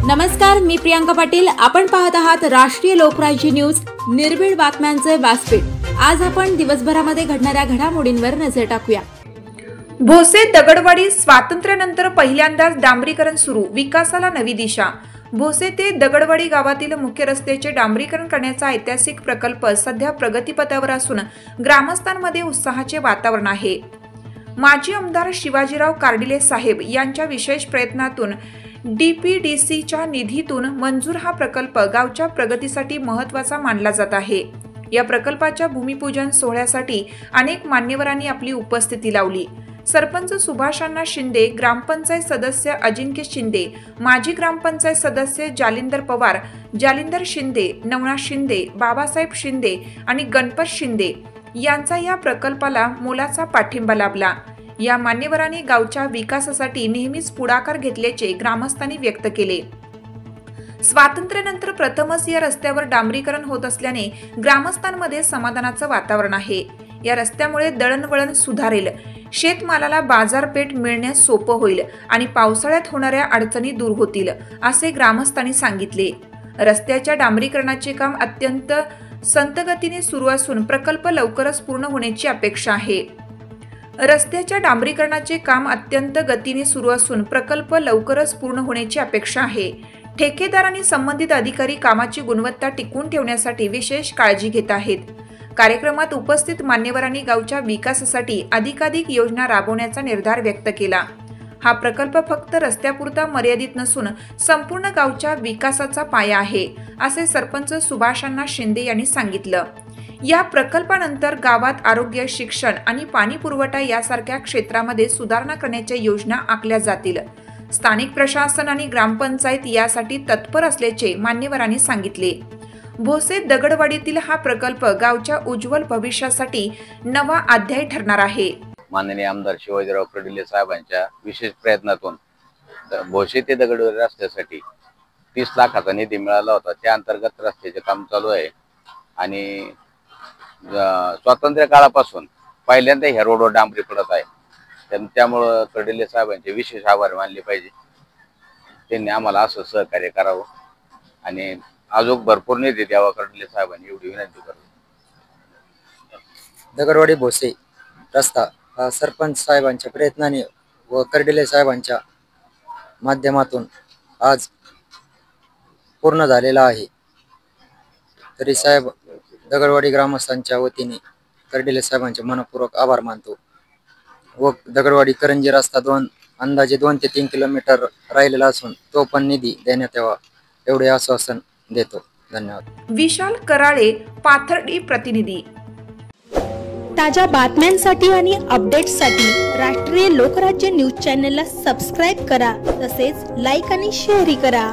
नमस्कार, मी प्रियांका पाटील। आपण पाहत आहात राष्ट्रीय लोकराज्य न्यूज, निर्भीड बातम्यांचे व्यासपीठ। आज आपण दिवसभरामध्ये घडणाऱ्या घडामोडींवर नजर टाकूया। भोसे दगडवाडी स्वातंत्र्यानंतर पहिल्यांदाच डांबरीकरण सुरू, विकासाला नवी दिशा। भोसे ते दगडवाडी गावातील मुख्य रस्त्याचे डांबरीकरण करण्याचा ऐतिहासिक प्रकल्प सध्या प्रगतीपथावर असून ग्रामस्थांमध्ये उत्साहाचे वातावरण आहे। माजी आमदार शिवाजीराव कार्डिले साहेब यांच्या विशेष प्रयत्नातून डीपीडीसीच्या निधीतून मंजूर हा प्रकल्प गावच्या प्रगतीसाठी महत्त्वाचा मानला जात आहे। या प्रकल्पाच्या भूमिपूजन सोहळ्यासाठी अनेक मान्यवरांनी आपली उपस्थिती लावली। सरपंच सुभाषांना शिंदे, ग्रामपंचायत सदस्य अजिंक्य शिंदे, माजी ग्रामपंचायत सदस्य जालिंदर पवार, जालिंदर शिंदे, नवनाथ शिंदे, बाबासाहेब शिंदे आणि गणपत शिंदे यांचा या प्रकल्पाला मोलाचा पाठिंबा लाभला। या मान्यवरांनी गावच्या विकासासाठी नेहमीच पुढाकार घेतल्याचे ग्रामस्थांनी व्यक्त केले। स्वातंत्र्यानंतर प्रथमच या रस्त्यावर डांबरीकरण होत असल्याने ग्रामस्थांमध्ये समाधानाचं वातावरण आहे। या रस्त्यामुळे दळणवळण सुधारेल, शेतमालाला बाजारपेठ मिळण्यास सोपं होईल आणि पावसाळ्यात होणाऱ्या अडचणी दूर होतील, असे ग्रामस्थांनी सांगितले। रस्त्याच्या डांबरीकरणाचे काम अत्यंत संथगतीने सुरू असून प्रकल्प लवकरच पूर्ण होण्याची अपेक्षा आहे। रस्त्याच्या डांबरीकरणाचे काम अत्यंत गतीने सुरू असून प्रकल्प लवकरच पूर्ण होण्याची अपेक्षा आहे। ठेकेदार आणि संबंधित अधिकारी कामाची गुणवत्ता टिकवून ठेवण्यासाठी विशेष काळजी घेत आहेत। कार्यक्रमात उपस्थित मान्यवरांनी गावच्या विकासासाठी अधिकाधिक योजना राबवण्याचा निर्धार व्यक्त केला। हा प्रकल्प फक्त रस्त्यापुरता मर्यादित नसून संपूर्ण गावच्या विकासाचा पाया आहे, असे सरपंच सुभाषांना शिंदे यांनी सांगितलं। या प्रकल्पानंतर गावात आरोग्य, शिक्षण आणि पाणी पुरवठा यासारख्या क्षेत्रामध्ये सुधारणा करण्याच्या योजना आखल्या जातील। स्थानिक प्रशासन आणि ग्रामपंचायत यासाठी तत्पर असल्याचे मान्यवरांनी सांगितले। भोसे दगडवाडीतील हा प्रकल्प गावच्या उज्ज्वल भविष्यासाठी नवा अध्याय ठरणार आहे। माननीय आमदार शिवाजीराव कार्डिले साहेबांच्या विशेष प्रयत्नातून भोसे ते दगडवाडी रस्त्यासाठी 30 लाखाचा निधी मिळाला होता। त्या अंतर्गत रस्त्याचे काम चालू आहे आणि स्वातंत्र्य काळापासून पहिल्यांदा ह्या रोडवर डांबरी पडत आहे। त्यामुळे कार्डिले साहेबांचे विशेष आभार मानले पाहिजे। त्यांनी आम्हाला असं सहकार्य करावं आणि अजून भरपूर निधी द्यावा कार्डिले साहेबांनी, एवढी विनंती करतो। दगडवाडी भोसे रस्ता सरपंच साहेबांच्या प्रयत्नाने व कार्डिले साहेबांच्या माध्यमातून आज पूर्ण झालेला आहे। तरी साहेब दगडवाडी ग्रामस्थांच्या वतीने कार्डिले साहेबांचे मनपूर्वक आभार मानतो व दगडवाडी करंजी रस्ता अंदाजे 2 ते 3 किलोमीटर राहिलेला असून तो पण निधी देण्यात यावा एवढे आश्वासन देतो। धन्यवाद। विशाल कराळे, पाथर्डी प्रतिनिधी। ताज्या बातम्यांसाठी आणि अपडेट्ससाठी राष्ट्रीय लोकराज्य न्यूज चॅनलला सबस्क्राईब करा, तसेच लाईक आणि शेअरही करा।